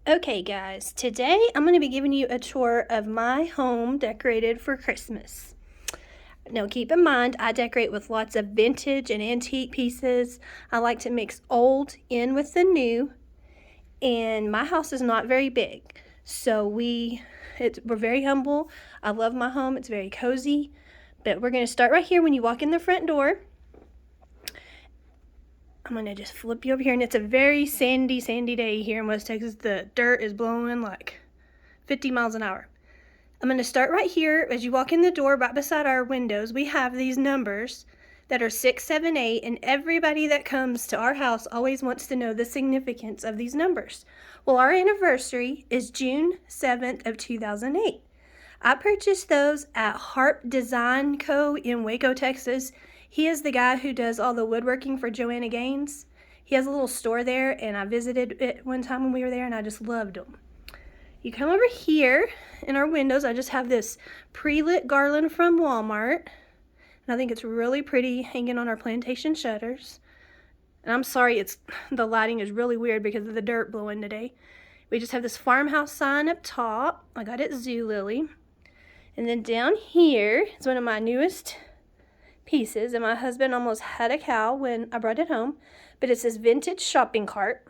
Okay guys, today I'm going to be giving you a tour of my home decorated for Christmas. Now keep in mind, I decorate with lots of vintage and antique pieces. I like to mix old in with the new, and my house is not very big. So we're very humble. I love my home, it's very cozy. But we're going to start right here when you walk in the front door. I'm going to just flip you over here, and it's a very sandy day here in West Texas. The dirt is blowing like 50 miles an hour. I'm going to start right here. As you walk in the door, right beside our windows, we have these numbers that are 6, 7, 8, and everybody that comes to our house always wants to know the significance of these numbers. Well, our anniversary is June 7th of 2008. I purchased those at Harp Design Co. in Waco, Texas. He is the guy who does all the woodworking for Joanna Gaines. He has a little store there, and I visited it one time when we were there, and I just loved them. You come over here in our windows. I just have this pre-lit garland from Walmart, and I think it's really pretty hanging on our plantation shutters. And I'm sorry, the lighting is really weird because of the dirt blowing today. We just have this farmhouse sign up top. I got it Zoo Lily. And then down here is one of my newest pieces, and my husband almost had a cow when I brought it home, but it's this vintage shopping cart.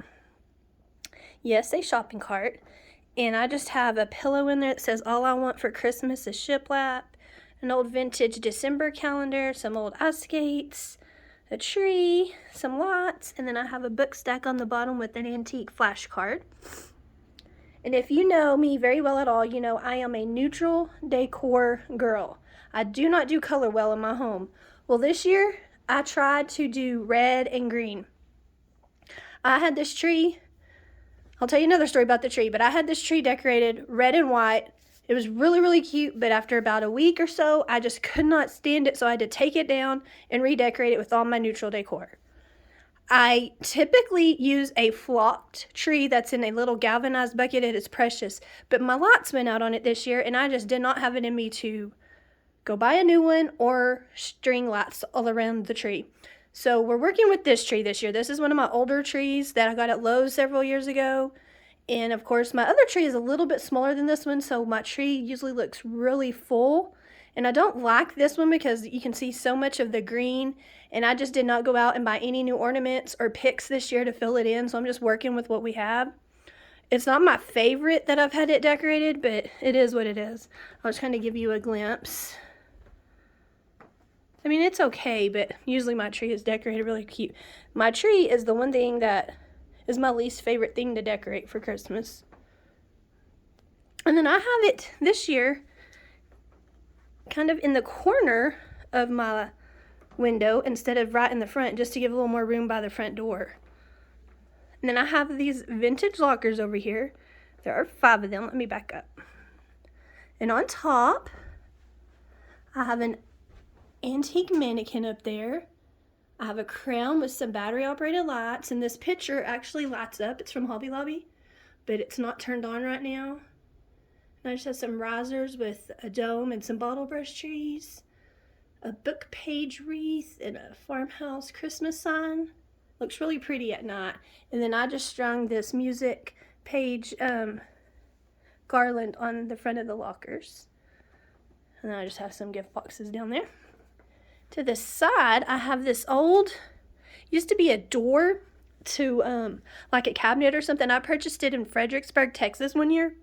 Yes, a shopping cart. And I just have a pillow in there that says all I want for Christmas is shiplap, an old vintage December calendar, some old ice skates, a tree, some lights, and then I have a book stack on the bottom with an antique flash card. And if you know me very well at all, you know I am a neutral decor girl. I do not do color well in my home. Well, this year I tried to do red and green. I had this tree. I'll tell you another story about the tree, but I had this tree decorated red and white. It was really cute, but after about a week or so, I just could not stand it, so I had to take it down and redecorate it with all my neutral decor. I typically use a flocked tree that's in a little galvanized bucket. It is precious, but my lights went out on it this year, and I just did not have it in me to go buy a new one or string lights all around the tree. So we're working with this tree this year. This is one of my older trees that I got at Lowe's several years ago. And of course, my other tree is a little bit smaller than this one, so my tree usually looks really full. And I don't like this one because you can see so much of the green, and I just did not go out and buy any new ornaments or picks this year to fill it in, so I'm just working with what we have. It's not my favorite that I've had it decorated, but it is what it is. I'll just kind of give you a glimpse. I mean, it's okay, but usually my tree is decorated really cute. My tree is the one thing that is my least favorite thing to decorate for Christmas. And then I have it this year kind of in the corner of my window instead of right in the front, just to give a little more room by the front door. And then I have these vintage lockers over here. There are 5 of them. Let me back up. And on top, I have an antique mannequin up there. I have a crown with some battery operated lights, and this picture actually lights up. It's from Hobby Lobby, but it's not turned on right now. And I just have some risers with a dome and some bottle brush trees, a book page wreath, and a farmhouse Christmas sign. Looks really pretty at night. And then I just strung this music page garland on the front of the lockers. And then I just have some gift boxes down there. To the side, I have this old, used to be a door to like a cabinet or something. I purchased it in Fredericksburg, Texas one year.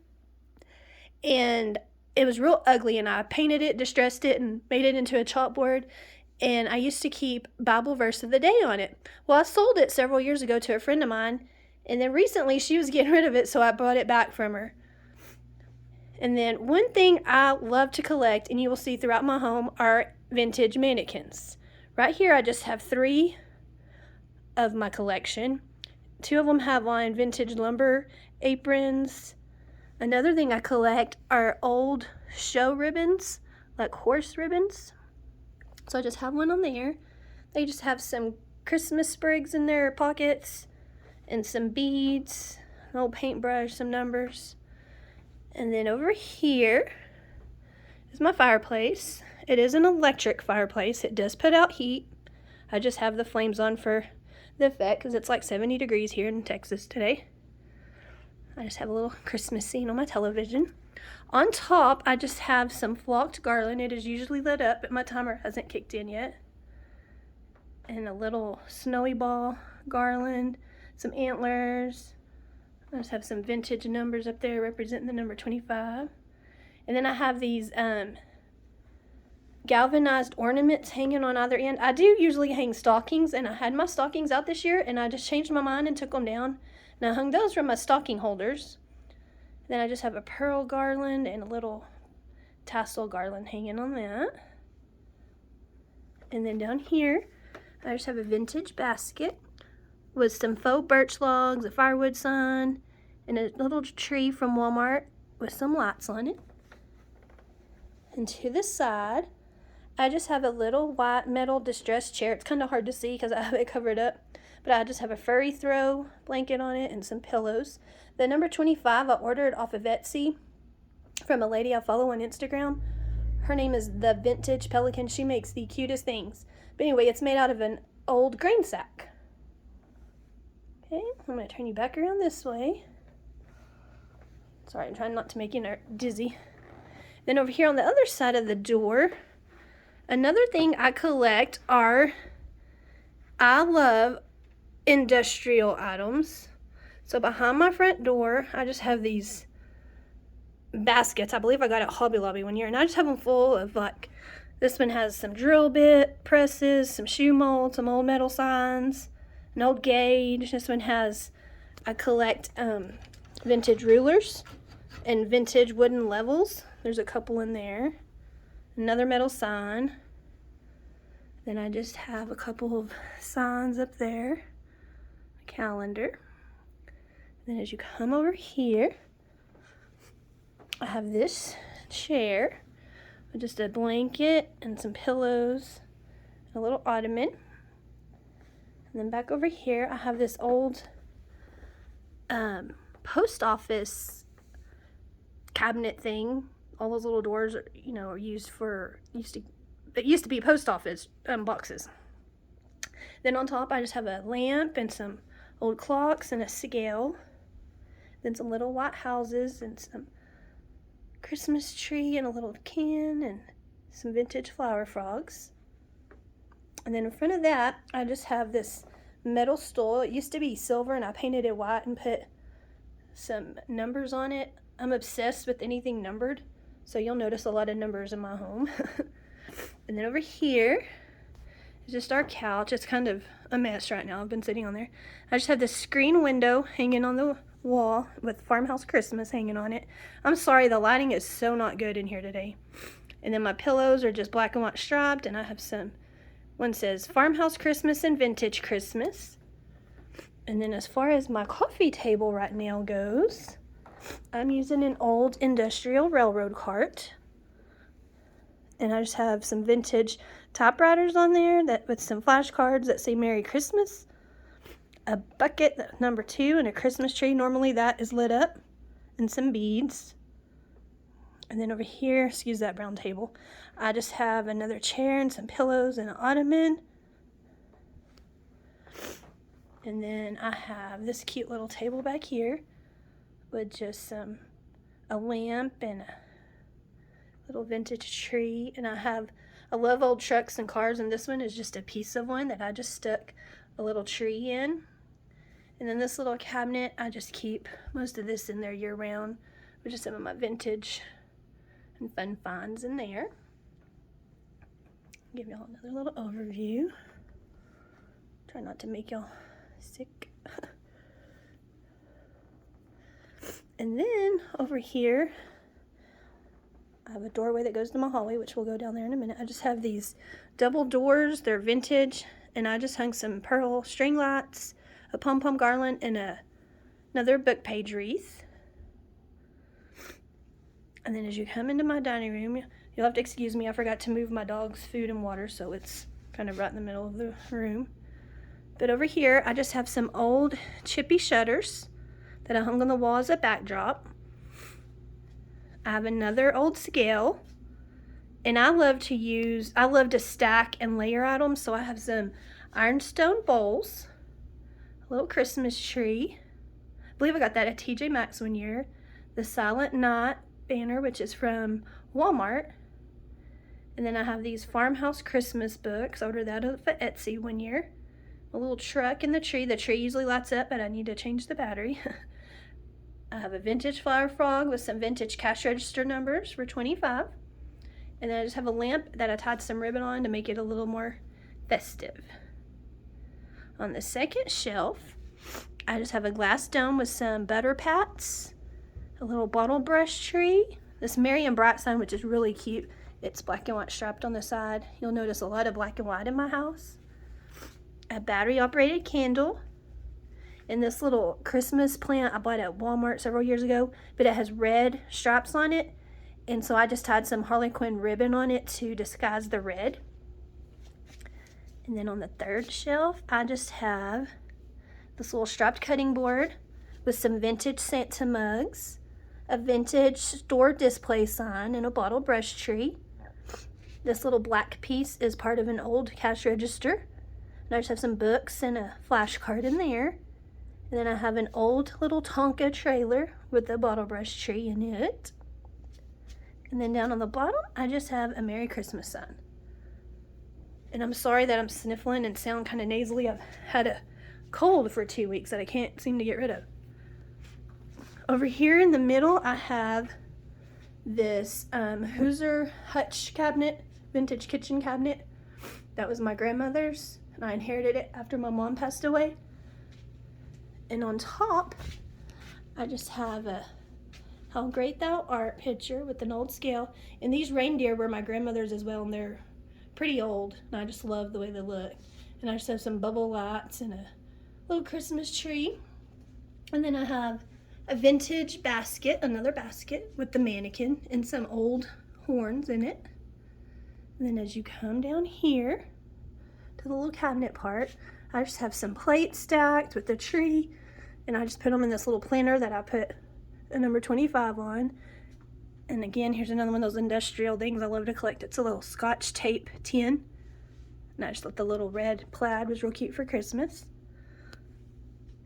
And it was real ugly, and I painted it, distressed it, and made it into a chalkboard. And I used to keep Bible verse of the day on it. Well, I sold it several years ago to a friend of mine, and then recently she was getting rid of it, so I bought it back from her. And then one thing I love to collect, and you will see throughout my home, are vintage mannequins. Right here I just have 3 of my collection. 2 of them have on vintage lumber aprons. Another thing I collect are old show ribbons, like horse ribbons. So I just have one on there. They just have some Christmas sprigs in their pockets and some beads, an old paintbrush, some numbers. And then over here is my fireplace. It is an electric fireplace. It does put out heat. I just have the flames on for the effect because it's like 70 degrees here in Texas today. I just have a little Christmas scene on my television. On top, I just have some flocked garland. It is usually lit up, but my timer hasn't kicked in yet. And a little snowy ball garland, some antlers. I just have some vintage numbers up there representing the number 25. And then I have these galvanized ornaments hanging on either end. I do usually hang stockings, and I had my stockings out this year, and I just changed my mind and took them down. And I hung those from my stocking holders. Then I just have a pearl garland and a little tassel garland hanging on that. And then down here, I just have a vintage basket with some faux birch logs, a firewood sign, and a little tree from Walmart with some lights on it. And to the side, I just have a little white metal distressed chair. It's kind of hard to see because I have it covered up, but I just have a furry throw blanket on it and some pillows. The number 25 I ordered off of Etsy from a lady I follow on Instagram. Her name is The Vintage Pelican. She makes the cutest things. But anyway, it's made out of an old grain sack. Okay, I'm going to turn you back around this way. Sorry, I'm trying not to make you dizzy. Then over here on the other side of the door, another thing I collect are, I love industrial items. So behind my front door, I just have these baskets. I believe I got at Hobby Lobby one year, and I just have them full of, like, this one has some drill bit presses, some shoe molds, some old metal signs, an old gauge. This one has, I collect vintage rulers and vintage wooden levels. There's a couple in there. Another metal sign. Then I just have a couple of signs up there. A calendar. Then as you come over here, I have this chair with just a blanket and some pillows, a little ottoman. And then back over here, I have this old post office cabinet thing. All those little doors are, are used to be post office boxes. Then on top, I just have a lamp and some old clocks and a scale. Then some little white houses and some Christmas tree and a little can and some vintage flower frogs. And then in front of that, I just have this metal stool. It used to be silver, and I painted it white and put some numbers on it. I'm obsessed with anything numbered, so you'll notice a lot of numbers in my home. And then over here is just our couch. It's kind of a mess right now. I've been sitting on there. I just have this screen window hanging on the wall with Farmhouse Christmas hanging on it. I'm sorry, the lighting is so not good in here today. And then my pillows are just black and white striped, and I have some, one says Farmhouse Christmas and Vintage Christmas. And then as far as my coffee table right now goes, I'm using an old industrial railroad cart. And I just have some vintage typewriters on there with some flashcards that say Merry Christmas. A bucket, number 2, and a Christmas tree. Normally that is lit up. And some beads. And then over here, excuse that brown table, I just have another chair and some pillows and an ottoman. And then I have this cute little table back here with just a lamp and a little vintage tree. And I love old trucks and cars, and this one is just a piece of one that I just stuck a little tree in. And then this little cabinet, I just keep most of this in there year round, with just some of my vintage and fun finds in there. Give y'all another little overview. Try not to make y'all sick. And then over here, I have a doorway that goes to my hallway, which we'll go down there in a minute. I just have these double doors. They're vintage, and I just hung some pearl string lights, a pom-pom garland, and another book page wreath. And then as you come into my dining room, you'll have to excuse me, I forgot to move my dog's food and water, so it's kind of right in the middle of the room. But over here, I just have some old chippy shutters that I hung on the wall as a backdrop. I have another old scale, and I love to stack and layer items, so I have some ironstone bowls, a little Christmas tree, believe I got that at TJ Maxx one year. The Silent Night banner, which is from Walmart. And then I have these Farmhouse Christmas books. I ordered that off of Etsy one year. A little truck in the tree. The tree usually lights up, but I need to change the battery. I have a vintage flower frog with some vintage cash register numbers for 25. And then I just have a lamp that I tied some ribbon on to make it a little more festive. On the second shelf, I just have a glass dome with some butter pats, a little bottle brush tree, this Merry and Bright sign, which is really cute. It's black and white striped on the side. You'll notice a lot of black and white in my house. A battery operated candle, and this little Christmas plant I bought at Walmart several years ago, but it has red stripes on it, and so I just tied some Harlequin ribbon on it to disguise the red. And then on the third shelf, I just have this little striped cutting board with some vintage Santa mugs, a vintage store display sign, and a bottle brush tree. This little black piece is part of an old cash register. And I just have some books and a flashcard in there. And then I have an old little Tonka trailer with a bottle brush tree in it. And then down on the bottom, I just have a Merry Christmas sign. And I'm sorry that I'm sniffling and sound kind of nasally. I've had a cold for 2 weeks that I can't seem to get rid of. Over here in the middle, I have this Hoosier Hutch cabinet, vintage kitchen cabinet. That was my grandmother's, and I inherited it after my mom passed away. And on top, I just have a How Great Thou Art picture with an old scale. And these reindeer were my grandmother's as well, and they're pretty old, and I just love the way they look. And I just have some bubble lights and a little Christmas tree. And then I have a vintage basket, another basket with the mannequin and some old horns in it. And then as you come down here to the little cabinet part, I just have some plates stacked with the tree, and I just put them in this little planter that I put a number 25 on. And again, here's another one of those industrial things I love to collect. It's a little Scotch tape tin. And I just thought the little red plaid was real cute for Christmas.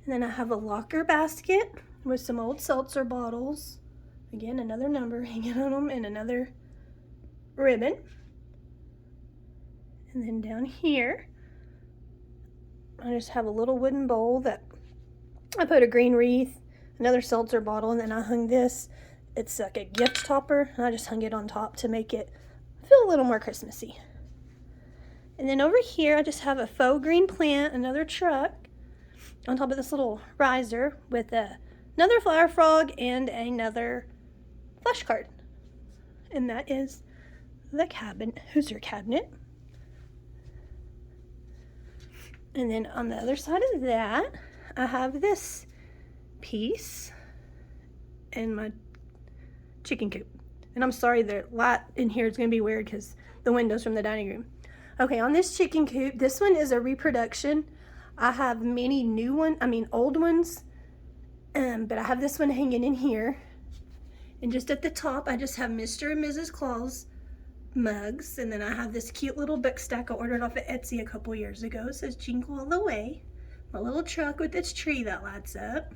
And then I have a locker basket with some old seltzer bottles. Again, another number hanging on them and another ribbon. And then down here, I just have a little wooden bowl that I put a green wreath, another seltzer bottle, and then I hung this. It's like a gift topper, and I just hung it on top to make it feel a little more Christmassy. And then over here, I just have a faux green plant, another truck, on top of this little riser with another flower frog and another flashcard. And that is the Hoosier cabinet. And then on the other side of that, I have this piece and my chicken coop. And I'm sorry, the light in here is going to be weird because the window's from the dining room. Okay, on this chicken coop, this one is a reproduction. I have many old ones, but I have this one hanging in here. And just at the top, I just have Mr. and Mrs. Claus mugs. And then I have this cute little book stack I ordered off of Etsy a couple years ago. It says Jingle All the Way. My little truck with its tree that lights up.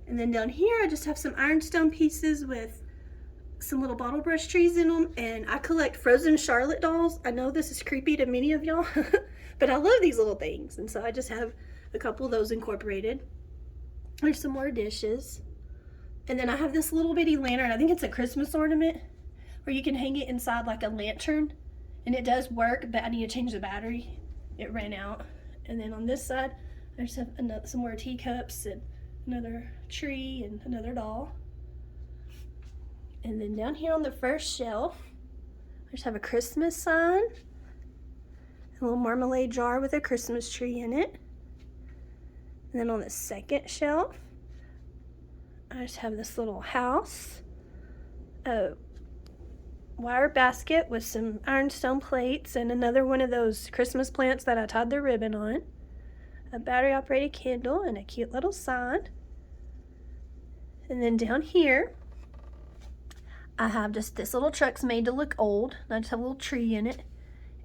And then down here, I just have some ironstone pieces with some little bottle brush trees in them. And I collect frozen Charlotte dolls. I know this is creepy to many of y'all, but I love these little things. And so I just have a couple of those incorporated. There's some more dishes. And then I have this little bitty lantern. I think it's a Christmas ornament where you can hang it inside like a lantern. And it does work, but I need to change the battery. It ran out. And then on this side, I just have some more teacups and another tree and another doll. And then down here on the first shelf, I just have a Christmas sign, a little marmalade jar with a Christmas tree in it. And then on the second shelf, I just have this little house, a wire basket with some ironstone plates and another one of those Christmas plants that I tied the ribbon on, a battery operated candle, and a cute little sign. And then down here, I have just this little truck's made to look old. I just have a little tree in it.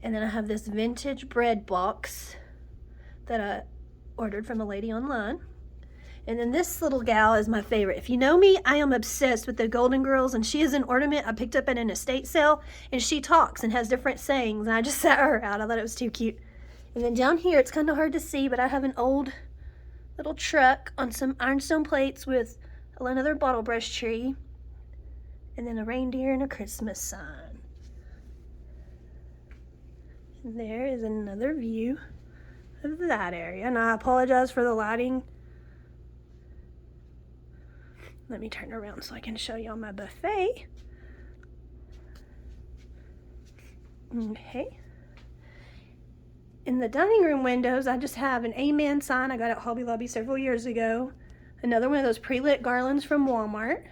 And then I have this vintage bread box that I ordered from a lady online. And then this little gal is my favorite. If you know me, I am obsessed with the Golden Girls, and she is an ornament I picked up at an estate sale, and she talks and has different sayings, and I just sat her out. I thought it was too cute. And then down here, it's kind of hard to see, but I have an old little truck on some ironstone plates with another bottle brush tree, and then a reindeer and a Christmas sign. And there is another view of that area, and I apologize for the lighting. Let me turn around so I can show you all my buffet. Okay. In the dining room windows, I just have an Amen sign I got at Hobby Lobby several years ago. Another one of those pre-lit garlands from Walmart.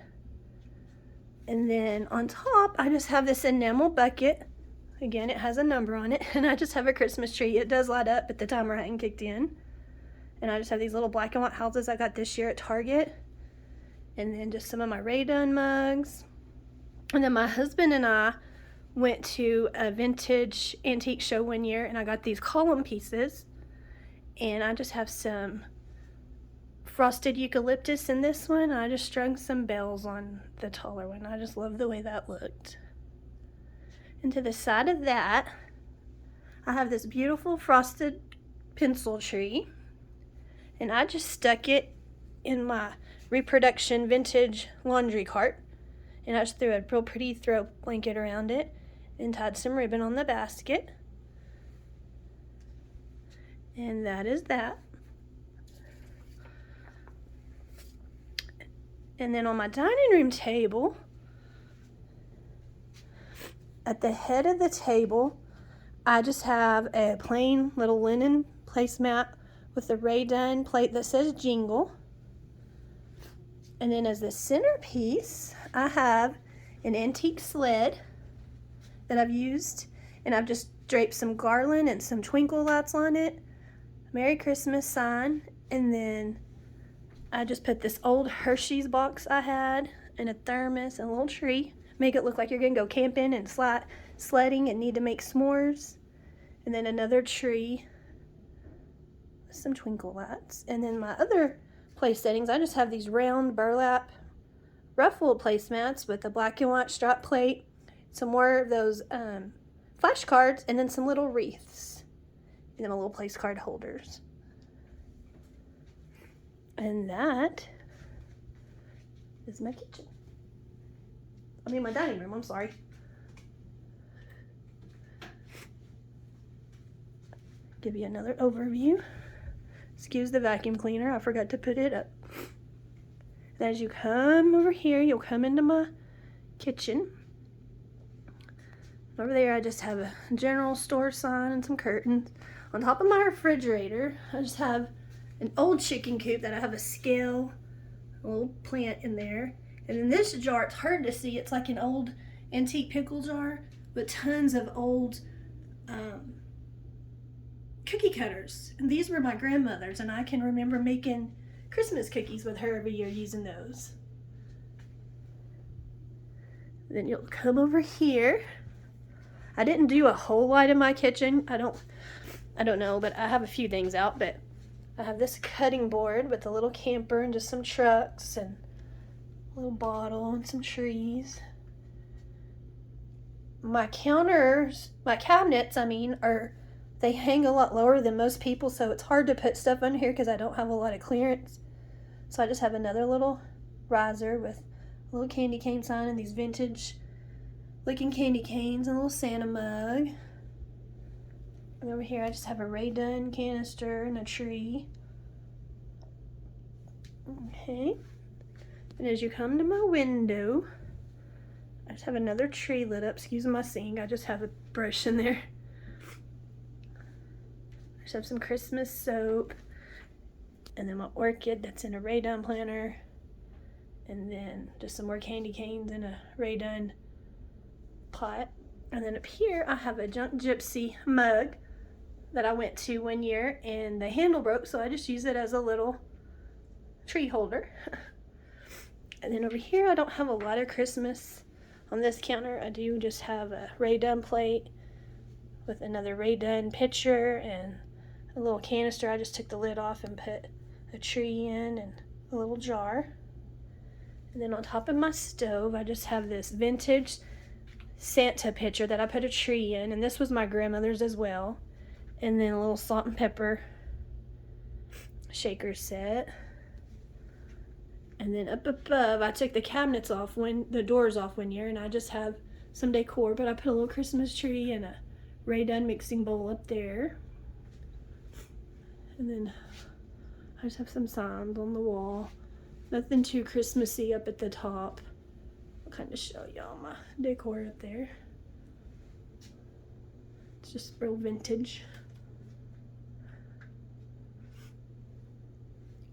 And then on top, I just have this enamel bucket. Again, it has a number on it. And I just have a Christmas tree. It does light up, but the timer hadn't kicked in. And I just have these little black and white houses I got this year at Target. And then just some of my Rae Dunn mugs. And then my husband and I went to a vintage antique show one year, and I got these column pieces. And I just have some frosted eucalyptus in this one. I just strung some bells on the taller one. I just love the way that looked. And to the side of that, I have this beautiful frosted pencil tree. And I just stuck it in my reproduction vintage laundry cart, and I just threw a real pretty throw blanket around it and tied some ribbon on the basket. And that is that. And then on my dining room table, at the head of the table, I just have a plain little linen placemat with a Rae Dunn plate that says Jingle. And then as the centerpiece, I have an antique sled that I've used, and I've just draped some garland and some twinkle lights on it, Merry Christmas sign, and then I just put this old Hershey's box I had, and a thermos, and a little tree. Make it look like you're gonna go camping and sledding and need to make s'mores. And then another tree with some twinkle lights. And then my other place settings, I just have these round burlap ruffled placemats with a black and white strap plate, some more of those flashcards, and then some little wreaths, and then a little place card holders. And that is my kitchen. I mean my dining room, I'm sorry. Give you another overview. Excuse the vacuum cleaner, I forgot to put it up. And as you come over here, you'll come into my kitchen. Over there, I just have a general store sign and some curtains. On top of my refrigerator, I just have an old chicken coop that I have a scale, a little plant in there. And in this jar, it's hard to see. It's like an old antique pickle jar with tons of old cookie cutters. And these were my grandmother's, and I can remember making Christmas cookies with her every year using those. Then you'll come over here. I didn't do a whole lot in my kitchen. I don't know, but I have a few things out. But I have this cutting board with a little camper and just some trucks and a little bottle and some trees. My cabinets, they hang a lot lower than most people, so it's hard to put stuff on here because I don't have a lot of clearance. So I just have another little riser with a little candy cane sign and these vintage looking candy canes and a little Santa mug. And over here I just have a Rae Dunn canister and a tree. Okay. And as you come to my window, I just have another tree lit up. Excuse my sink, I just have a brush in there. I just have some Christmas soap. And then my orchid that's in a Rae Dunn planter. And then just some more candy canes in a Rae Dunn pot. And then up here I have a Junk Gypsy mug that I went to one year, and the handle broke, so I just use it as a little tree holder. And then over here I don't have a lot of Christmas on this counter. I do just have a Rae Dunn plate with another Rae Dunn pitcher and a little canister. I just took the lid off and put a tree in and a a little jar. And then on top of my stove, I just have this vintage Santa picture that I put a tree in, and this was my grandmother's as well. And then a little salt and pepper shaker set. And then up above, I took the cabinets off, the doors off one year, and I just have some decor, but I put a little Christmas tree and a Ray Dunn mixing bowl up there. And then I just have some signs on the wall. Nothing too Christmassy up at the top. I'll kind of show y'all my decor up there. It's just real vintage.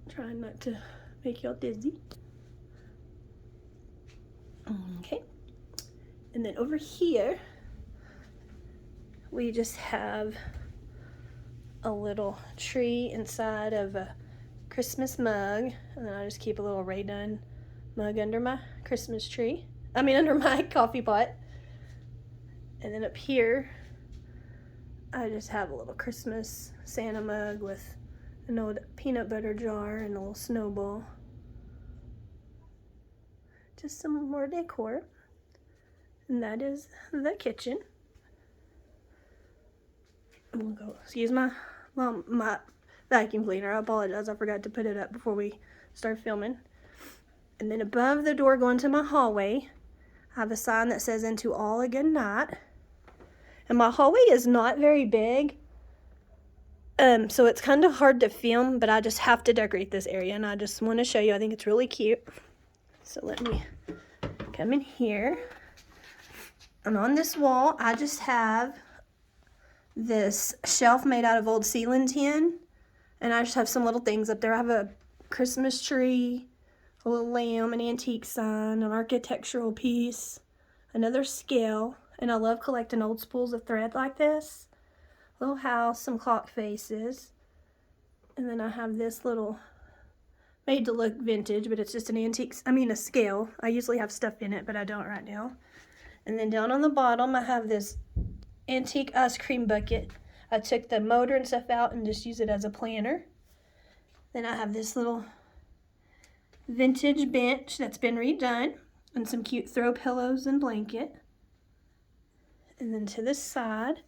Trying not to make y'all dizzy. Okay. And then over here, we just have a little tree inside of a Christmas mug. And then I just keep a little Ray Dunn mug under my Christmas tree. Under my coffee pot. And then up here, I just have a little Christmas Santa mug with an old peanut butter jar and a little snowball. Just some more decor. And that is the kitchen. We'll go, excuse my vacuum cleaner. I apologize, I forgot to put it up before we start filming. And then above the door going to my hallway, I have a sign that says "Into all a good night." And my hallway is not very big, so it's kind of hard to film, but I just have to decorate this area, and I just want to show you. I think it's really cute. So let me come in here. And on this wall, I just have this shelf made out of old ceiling tin, and I just have some little things up there. I have a Christmas tree, a little lamb, an antique sign, an architectural piece, another scale, and I love collecting old spools of thread like this. Little house, some clock faces, and then I have this little, made to look vintage, but it's just an antique, a scale. I usually have stuff in it, but I don't right now. And then down on the bottom, I have this antique ice cream bucket. I took the motor and stuff out and just use it as a planter. Then I have this little vintage bench that's been redone, and some cute throw pillows and blanket. And then to this side,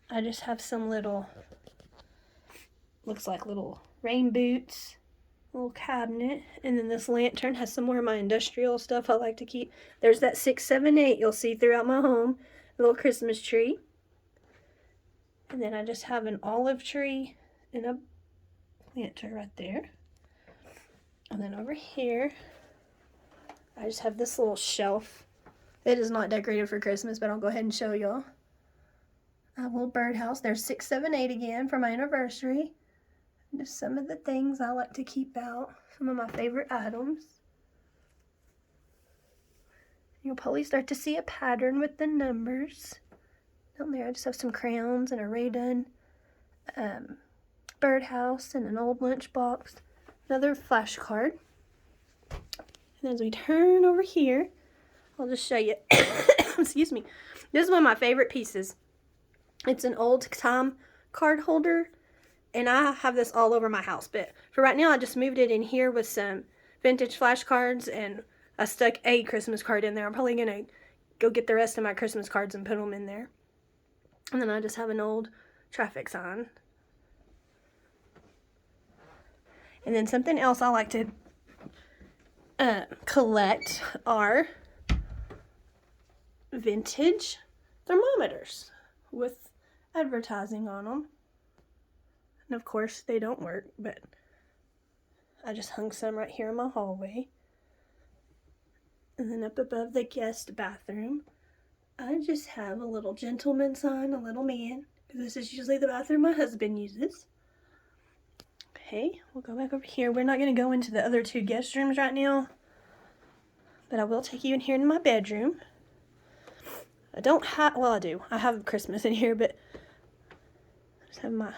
I just have some little, looks like little rain boots, little cabinet, and then this lantern has some more of my industrial stuff I like to keep. There's that 678 you'll see throughout my home, a little Christmas tree. And then I just have an olive tree and a planter right there. And then over here, I just have this little shelf. It is not decorated for Christmas, but I'll go ahead and show y'all. A little birdhouse. There's 678 again for my anniversary. Just some of the things I like to keep out. Some of my favorite items. You'll probably start to see a pattern with the numbers. Down there I just have some crayons and a Ray Dunn birdhouse and an old lunchbox. Another flashcard. And as we turn over here, I'll just show you. Excuse me. This is one of my favorite pieces. It's an old time card holder, and I have this all over my house. But for right now, I just moved it in here with some vintage flashcards, and I stuck a Christmas card in there. I'm probably going to go get the rest of my Christmas cards and put them in there. And then I just have an old traffic sign. And then something else I like to collect are vintage thermometers with advertising on them. And of course they don't work, but I just hung some right here in my hallway. And then up above the guest bathroom, I just have a little gentleman sign, a little man, because this is usually the bathroom my husband uses. Okay, we'll go back over here. We're not going to go into the other two guest rooms right now, but I will take you in here in my bedroom. I don't have, well I do. I have Christmas in here, but I just have my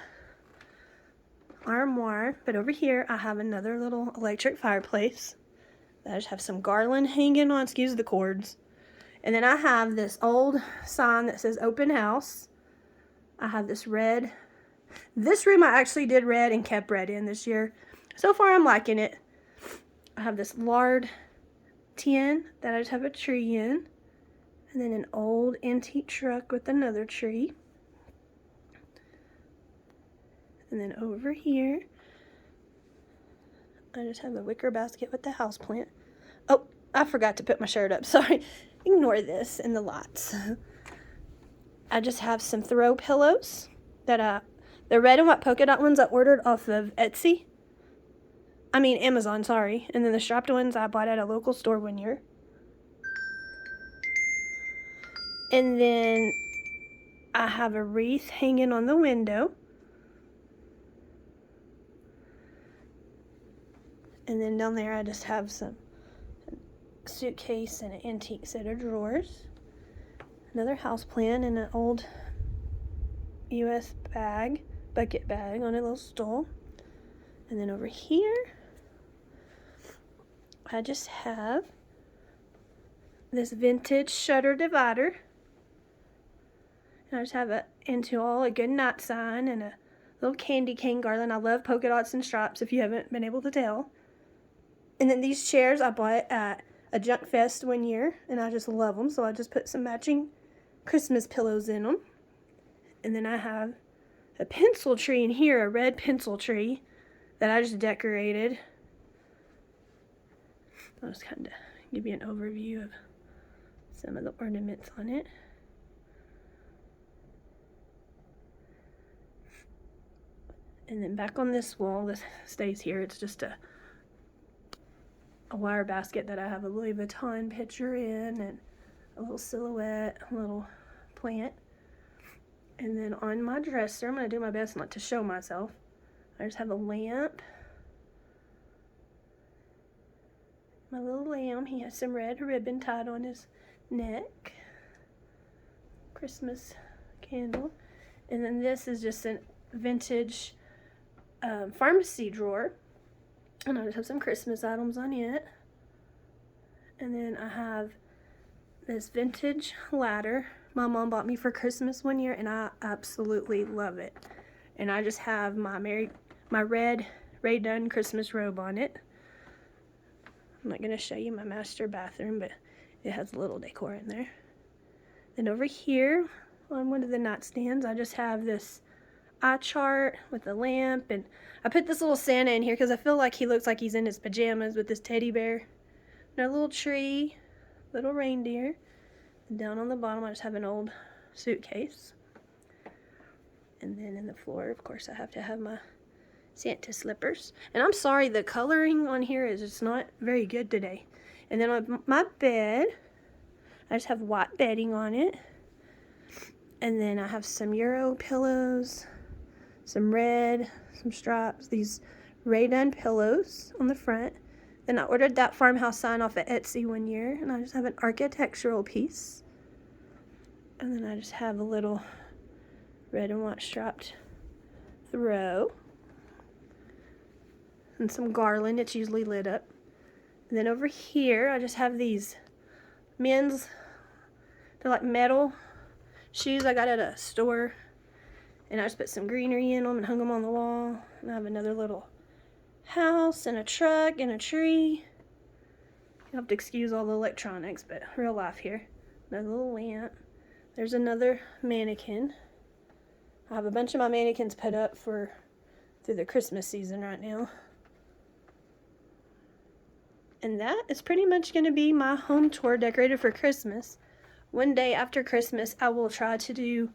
armoire. But over here I have another little electric fireplace. I just have some garland hanging on, excuse the cords. And then I have this old sign that says open house. I have this red. This room I actually did red and kept red in this year. So far I'm liking it. I have this lard tin that I just have a tree in. And then an old antique truck with another tree. And then over here, I just have a wicker basket with the houseplant. Oh, I forgot to put my shirt up. Sorry. Ignore this and the lots. I just have some throw pillows that the red and white polka dot ones I ordered off of Amazon, sorry. And then the strapped ones I bought at a local store one year. And then I have a wreath hanging on the window. And then down there I just have some suitcase and an antique set of drawers. Another house plant and an old US bucket bag on a little stool. And then over here, I just have this vintage shutter divider. And I just have a good night sign and a little candy cane garland. I love polka dots and stripes if you haven't been able to tell. And then these chairs I bought at a junk fest one year, and I just love them. So I just put some matching Christmas pillows in them. And then I have a pencil tree in here, a red pencil tree that I just decorated. I'll just kind of give you an overview of some of the ornaments on it. And then back on this wall, this stays here. It's just a wire basket that I have a Louis Vuitton picture in, and a little silhouette, a little plant. And then on my dresser, I'm going to do my best not to show myself. I just have a lamp. My little lamb, he has some red ribbon tied on his neck. Christmas candle. And then this is just a vintage pharmacy drawer. And I just have some Christmas items on it. And then I have this vintage ladder my mom bought me for Christmas one year, and I absolutely love it. And I just have my red Rae Dunn Christmas robe on it. I'm not going to show you my master bathroom, but it has a little decor in there. Then over here on one of the nightstands, I just have this eye chart with a lamp, and I put this little Santa in here because I feel like he looks like he's in his pajamas with this teddy bear. And a little tree, little reindeer. And down on the bottom I just have an old suitcase. And then in the floor, of course, I have to have my Santa slippers. And I'm sorry, the coloring on here is just not very good today. And then on my bed, I just have white bedding on it. And then I have some Euro pillows, some red, some stripes, these Rae Dunn pillows on the front. Then I ordered that farmhouse sign off at Etsy one year, and I just have an architectural piece. And then I just have a little red and white striped throw. And some garland, it's usually lit up. And then over here, I just have these men's, they're like metal shoes I got at a store. And I just put some greenery in them and hung them on the wall. And I have another little house and a truck and a tree. You'll have to excuse all the electronics, but real life here. Another little lamp. There's another mannequin. I have a bunch of my mannequins put up through the Christmas season right now. And that is pretty much going to be my home tour decorated for Christmas. One day after Christmas, I will try to do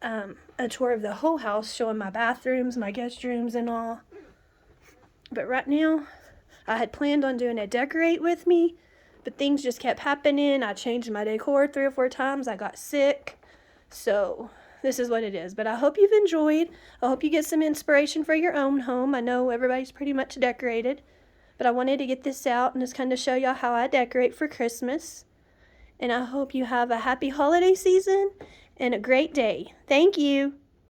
a tour of the whole house, showing my bathrooms, my guest rooms, and all. But right now, I had planned on doing a decorate with me, but things just kept happening. I changed my decor 3 or 4 times. I got sick. So this is what it is. But I hope you've enjoyed. I hope you get some inspiration for your own home. I know everybody's pretty much decorated, but I wanted to get this out and just kind of show y'all how I decorate for Christmas. And I hope you have a happy holiday season and a great day. Thank you.